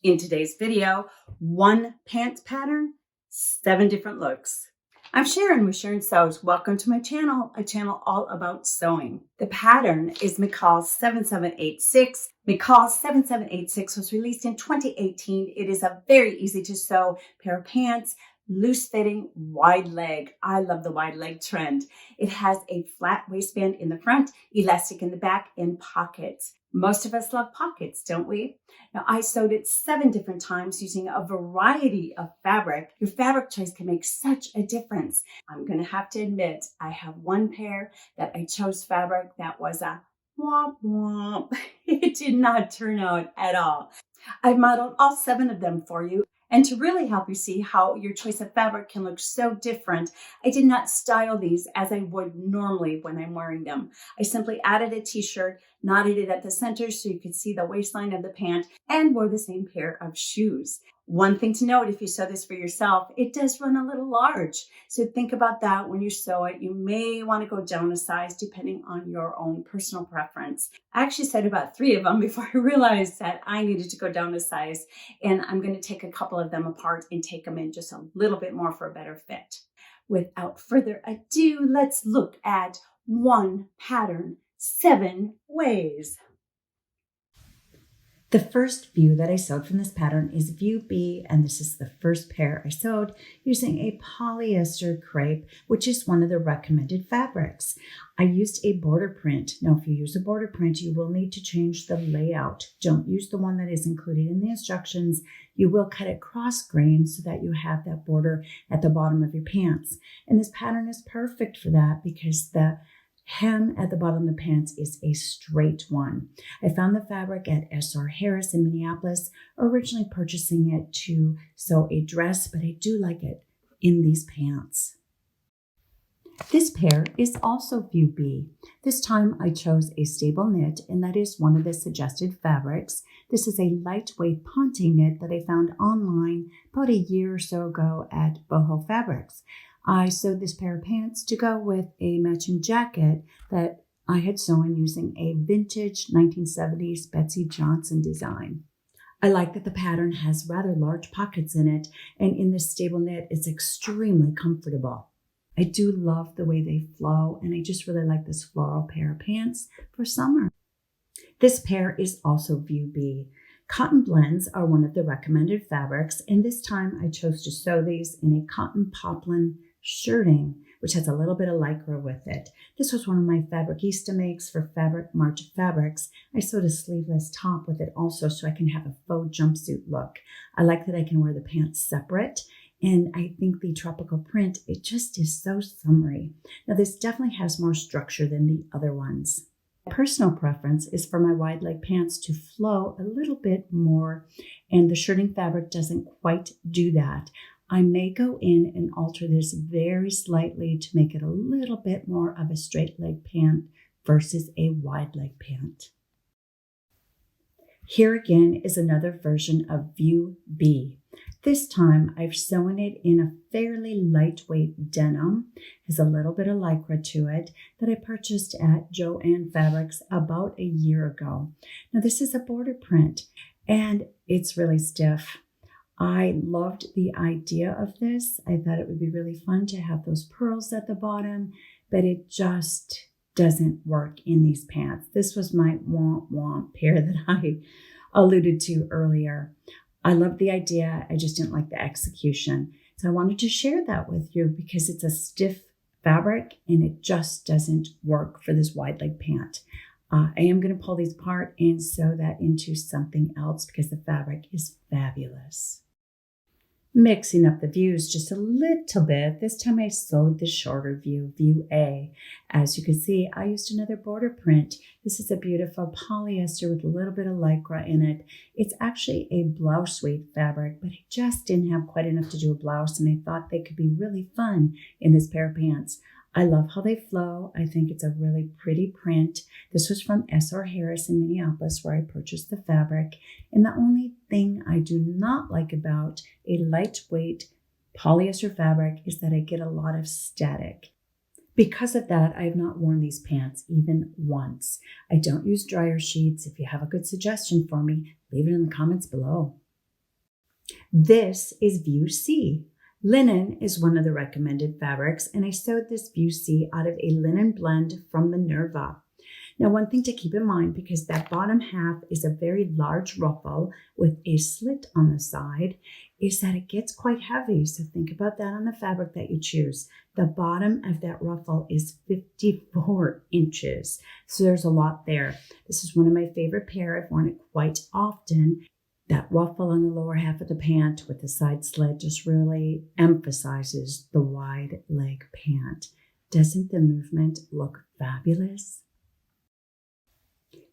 In today's video, one pants pattern, 7 different looks. I'm Sharon with Sharon Sews. Welcome to my channel, a channel all about sewing. The pattern is McCall's 7786. McCall's 7786 was released in 2018. It is a very easy to sew pair of pants, loose fitting, wide leg. I love the wide leg trend. It has a flat waistband in the front, elastic in the back, and pockets. Most of us love pockets, don't we? Now, I sewed it 7 different times using a variety of fabric. Your fabric choice can make such a difference. I'm going to have to admit, I have one pair that I chose fabric that was a womp womp. It did not turn out at all. I've modeled all 7 of them for you. And to really help you see how your choice of fabric can look so different, I did not style these as I would normally when I'm wearing them. I simply added a t-shirt, knotted it at the center so you could see the waistline of the pant, and wore the same pair of shoes. One thing to note, if you sew this for yourself, it does run a little large. So think about that when you sew it. You may want to go down a size depending on your own personal preference. I actually sewed about 3 of them before I realized that I needed to go down a size. And I'm going to take a couple of them apart and take them in just a little bit more for a better fit. Without further ado, let's look at one pattern 7 ways. The first view that I sewed from this pattern is view B, and this is the first pair I sewed using a polyester crepe, which is one of the recommended fabrics. I used a border print. Now, if you use a border print, you will need to change the layout. Don't use the one that is included in the instructions. You will cut it cross grain so that you have that border at the bottom of your pants. And this pattern is perfect for that because the hem at the bottom of the pants is a straight one. I found the fabric at Harris in Minneapolis, originally purchasing it to sew a dress, but I do like it in these pants. This pair is also view B. This time I chose a stable knit, and that is one of the suggested fabrics. This is a lightweight Ponte knit that I found online about a year or so ago at Boho Fabrics. I sewed this pair of pants to go with a matching jacket that I had sewn using a vintage 1970s Betsy Johnson design. I like that the pattern has rather large pockets in it, and in this stable knit, it's extremely comfortable. I do love the way they flow, and I just really like this floral pair of pants for summer. This pair is also view B. Cotton blends are one of the recommended fabrics, and this time I chose to sew these in a cotton poplin shirting, which has a little bit of lycra with it. This was one of my Fabricista makes for Mart Fabrics. I sewed a sleeveless top with it also so I can have a faux jumpsuit look. I like that I can wear the pants separate, and I think the tropical print, it just is so summery. Now this definitely has more structure than the other ones. My personal preference is for my wide leg pants to flow a little bit more, and the shirting fabric doesn't quite do that. I may go in and alter this very slightly to make it a little bit more of a straight leg pant versus a wide leg pant. Here again is another version of view B. This time I've sewn it in a fairly lightweight denim. It has a little bit of lycra to it that I purchased at JoAnn Fabrics about a year ago. Now this is a border print and it's really stiff. I loved the idea of this. I thought it would be really fun to have those pearls at the bottom, but it just doesn't work in these pants. This was my womp womp pair that I alluded to earlier. I loved the idea. I just didn't like the execution. So I wanted to share that with you because it's a stiff fabric and it just doesn't work for this wide leg pant. I am going to pull these apart and sew that into something else because the fabric is fabulous. Mixing up the views just a little bit. This time I sewed the shorter view, view A. As you can see, I used another border print. This is a beautiful polyester with a little bit of lycra in it. It's actually a blouse weight fabric, but I just didn't have quite enough to do a blouse, and I thought they could be really fun in this pair of pants. I love how they flow. I think it's a really pretty print. This was from Harris in Minneapolis where I purchased the fabric. And the only thing I do not like about a lightweight polyester fabric is that I get a lot of static. Because of that, I have not worn these pants even once. I don't use dryer sheets. If you have a good suggestion for me, leave it in the comments below. This is View C. Linen is one of the recommended fabrics, and I sewed this View C out of a linen blend from Minerva. Now, one thing to keep in mind, because that bottom half is a very large ruffle with a slit on the side, is that it gets quite heavy. So think about that on the fabric that you choose. The bottom of that ruffle is 54 inches. So there's a lot there. This is one of my favorite pair. I've worn it quite often. That ruffle on the lower half of the pant with the side slit just really emphasizes the wide leg pant. Doesn't the movement look fabulous?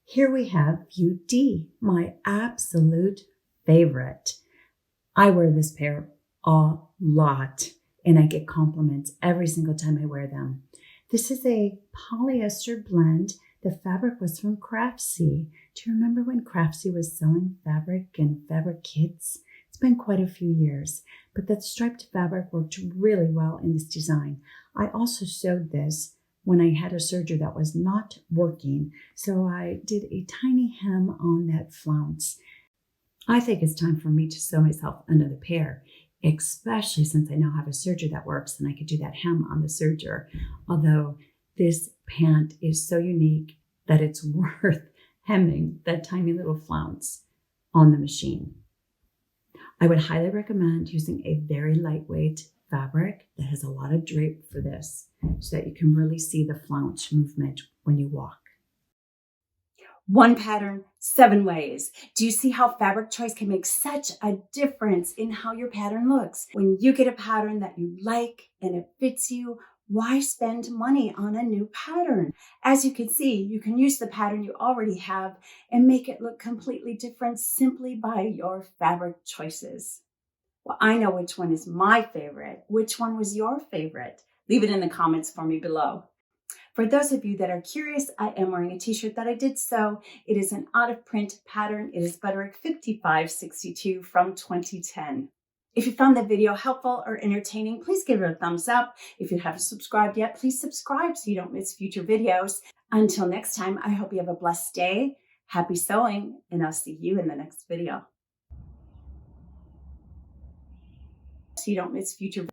Here we have View D, my absolute favorite. I wear this pair a lot, and I get compliments every single time I wear them. This is a polyester blend. The fabric was from Craftsy. Do you remember when Craftsy was selling fabric and fabric kits? It's been quite a few years, but that striped fabric worked really well in this design. I also sewed this when I had a serger that was not working, so I did a tiny hem on that flounce. I think it's time for me to sew myself another pair, especially since I now have a serger that works and I could do that hem on the serger. Although this pant is so unique that it's worth hemming that tiny little flounce on the machine. I would highly recommend using a very lightweight fabric that has a lot of drape for this so that you can really see the flounce movement when you walk. One pattern, 7 ways. Do you see how fabric choice can make such a difference in how your pattern looks? When you get a pattern that you like and it fits you, why spend money on a new pattern? As you can see, you can use the pattern you already have and make it look completely different simply by your fabric choices. Well, I know which one is my favorite. Which one was your favorite? Leave it in the comments for me below. For those of you that are curious, I am wearing a t-shirt that I did sew. It is an out of print pattern. It is Butterick 5562 from 2010. If you found the video helpful or entertaining, please give it a thumbs up. If you haven't subscribed yet, please subscribe so you don't miss future videos. Until next time, I hope you have a blessed day. Happy sewing, and I'll see you in the next video. So you don't miss future